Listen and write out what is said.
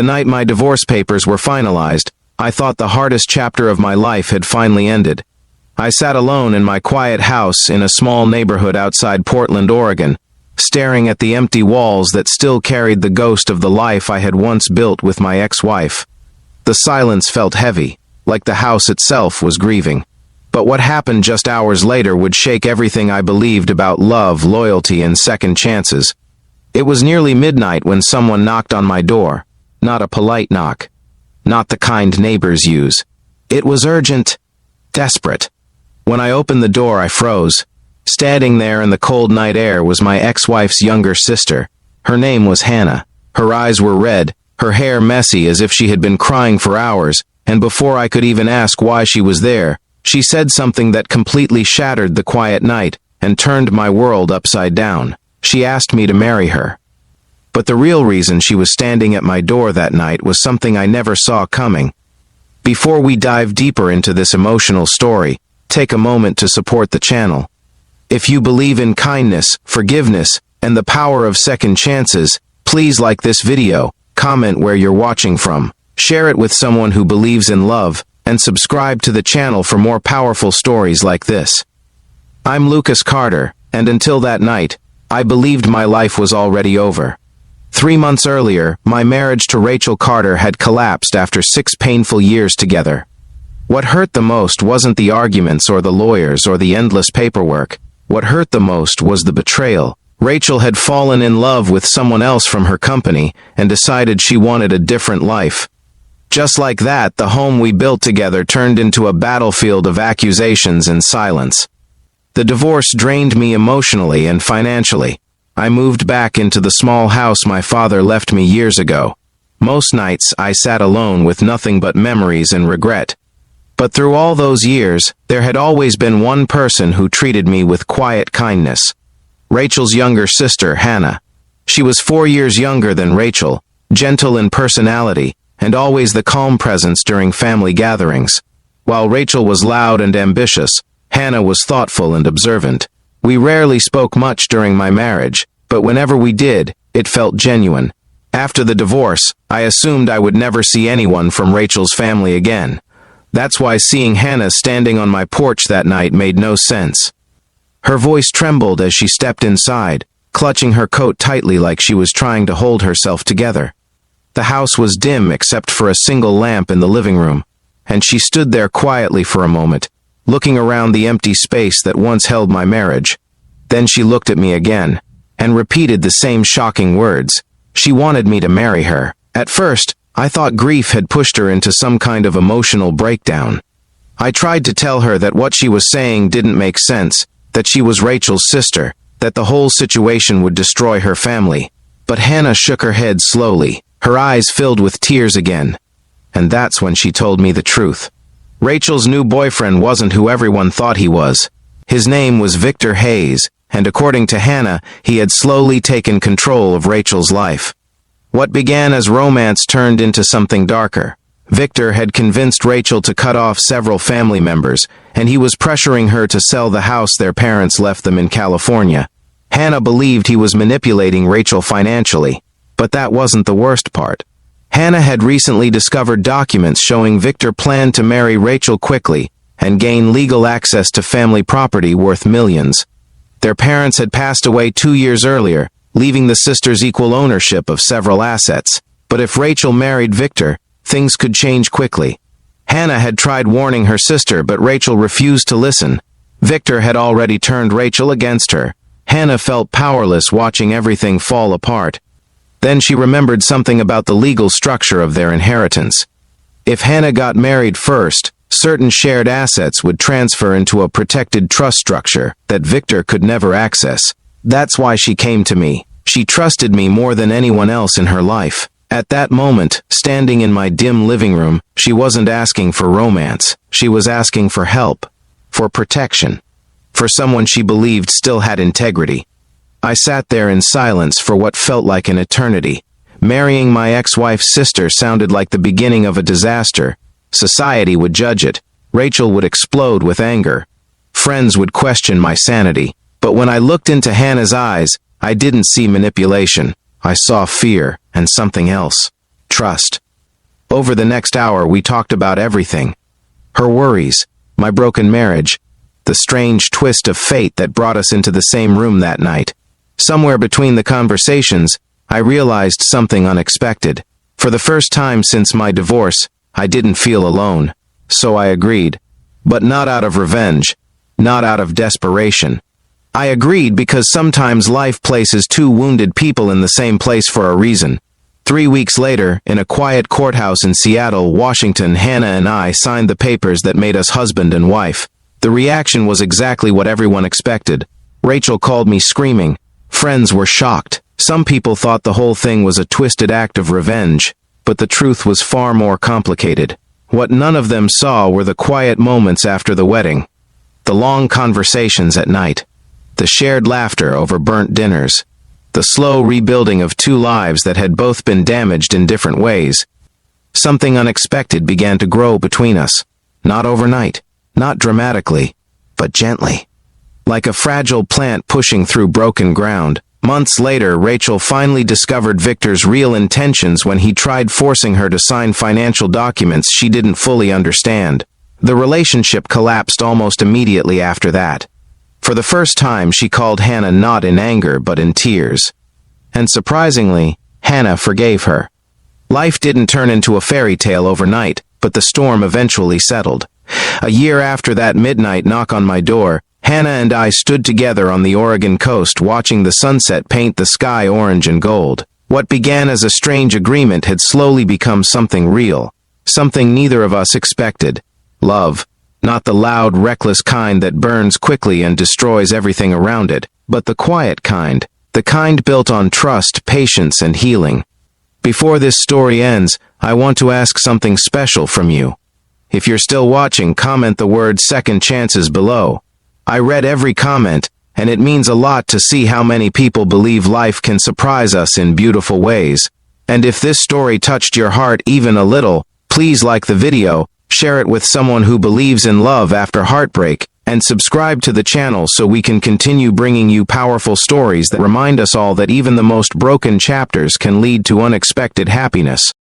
The night my divorce papers were finalized, I thought the hardest chapter of my life had finally ended. I sat alone in my quiet house in a small neighborhood outside Portland, Oregon, staring at the empty walls that still carried the ghost of the life I had once built with my ex-wife. The silence felt heavy, like the house itself was grieving. But what happened just hours later would shake everything I believed about love, loyalty, and second chances. It was nearly midnight when someone knocked on my door. Not a polite knock. Not the kind neighbors use. It was urgent, desperate. When I opened the door, I froze. Standing there in the cold night air was my ex-wife's younger sister. Her name was Hannah. Her eyes were red, her hair messy as if she had been crying for hours, and before I could even ask why she was there, she said something that completely shattered the quiet night and turned my world upside down. She asked me to marry her. But the real reason she was standing at my door that night was something I never saw coming. Before we dive deeper into this emotional story, take a moment to support the channel. If you believe in kindness, forgiveness, and the power of second chances, please like this video, comment where you're watching from, share it with someone who believes in love, and subscribe to the channel for more powerful stories like this. I'm Lucas Carter, and until that night, I believed my life was already over. 3 months earlier, my marriage to Rachel Carter had collapsed after 6 painful years together. What hurt the most wasn't the arguments or the lawyers or the endless paperwork. What hurt the most was the betrayal. Rachel had fallen in love with someone else from her company and decided she wanted a different life. Just like that, the home we built together turned into a battlefield of accusations and silence. The divorce drained me emotionally and financially. I moved back into the small house my father left me years ago. Most nights, I sat alone with nothing but memories and regret. But through all those years, there had always been one person who treated me with quiet kindness. Rachel's younger sister, Hannah. She was 4 years younger than Rachel, gentle in personality, and always the calm presence during family gatherings. While Rachel was loud and ambitious, Hannah was thoughtful and observant. We rarely spoke much during my marriage, but whenever we did, it felt genuine. After the divorce, I assumed I would never see anyone from Rachel's family again. That's why seeing Hannah standing on my porch that night made no sense. Her voice trembled as she stepped inside, clutching her coat tightly like she was trying to hold herself together. The house was dim except for a single lamp in the living room, and she stood there quietly for a moment, looking around the empty space that once held my marriage. Then she looked at me again, and repeated the same shocking words. She wanted me to marry her. At first, I thought grief had pushed her into some kind of emotional breakdown. I tried to tell her that what she was saying didn't make sense, that she was Rachel's sister, that the whole situation would destroy her family. But Hannah shook her head slowly, her eyes filled with tears again. And that's when she told me the truth. Rachel's new boyfriend wasn't who everyone thought he was. His name was Victor Hayes, and according to Hannah, he had slowly taken control of Rachel's life. What began as romance turned into something darker. Victor had convinced Rachel to cut off several family members, and he was pressuring her to sell the house their parents left them in California. Hannah believed he was manipulating Rachel financially, but that wasn't the worst part. Hannah had recently discovered documents showing Victor planned to marry Rachel quickly and gain legal access to family property worth millions. Their parents had passed away 2 years earlier, leaving the sisters equal ownership of several assets. But if Rachel married Victor, things could change quickly. Hannah had tried warning her sister, but Rachel refused to listen. Victor had already turned Rachel against her. Hannah felt powerless watching everything fall apart. Then she remembered something about the legal structure of their inheritance. If Hannah got married first, certain shared assets would transfer into a protected trust structure that Victor could never access. That's why she came to me. She trusted me more than anyone else in her life. At that moment, standing in my dim living room, she wasn't asking for romance. She was asking for help, for protection, for someone she believed still had integrity. I sat there in silence for what felt like an eternity. Marrying my ex-wife's sister sounded like the beginning of a disaster. Society would judge it. Rachel would explode with anger. Friends would question my sanity. But when I looked into Hannah's eyes, I didn't see manipulation. I saw fear and something else. trust. Over the next hour, we talked about everything. Her worries, my broken marriage, the strange twist of fate that brought us into the same room that night. Somewhere between the conversations, I realized something unexpected. For the first time since my divorce, I didn't feel alone. So I agreed. But not out of revenge, not out of desperation. I agreed because sometimes life places two wounded people in the same place for a reason. 3 weeks later, in a quiet courthouse in Seattle, Washington, Hannah and I signed the papers that made us husband and wife. The reaction was exactly what everyone expected. Rachel called me screaming. Friends were shocked. Some people thought the whole thing was a twisted act of revenge, but the truth was far more complicated. What none of them saw were the quiet moments after the wedding, the long conversations at night, the shared laughter over burnt dinners, the slow rebuilding of two lives that had both been damaged in different ways. Something unexpected began to grow between us. Not overnight, not dramatically, but gently. Like a fragile plant pushing through broken ground. Months later, Rachel finally discovered Victor's real intentions when he tried forcing her to sign financial documents she didn't fully understand. The relationship collapsed almost immediately after that. For the first time, she called Hannah not in anger but in tears. And surprisingly, Hannah forgave her. Life didn't turn into a fairy tale overnight, but the storm eventually settled. A year after that midnight knock on my door, Hannah and I stood together on the Oregon coast watching the sunset paint the sky orange and gold. What began as a strange agreement had slowly become something real, something neither of us expected. Love. Not the loud, reckless kind that burns quickly and destroys everything around it, but the quiet kind, the kind built on trust, patience, and healing. Before this story ends, I want to ask something special from you. If you're still watching, comment the word "second chances" below. I read every comment, and it means a lot to see how many people believe life can surprise us in beautiful ways. And if this story touched your heart even a little, please like the video, share it with someone who believes in love after heartbreak, and subscribe to the channel so we can continue bringing you powerful stories that remind us all that even the most broken chapters can lead to unexpected happiness.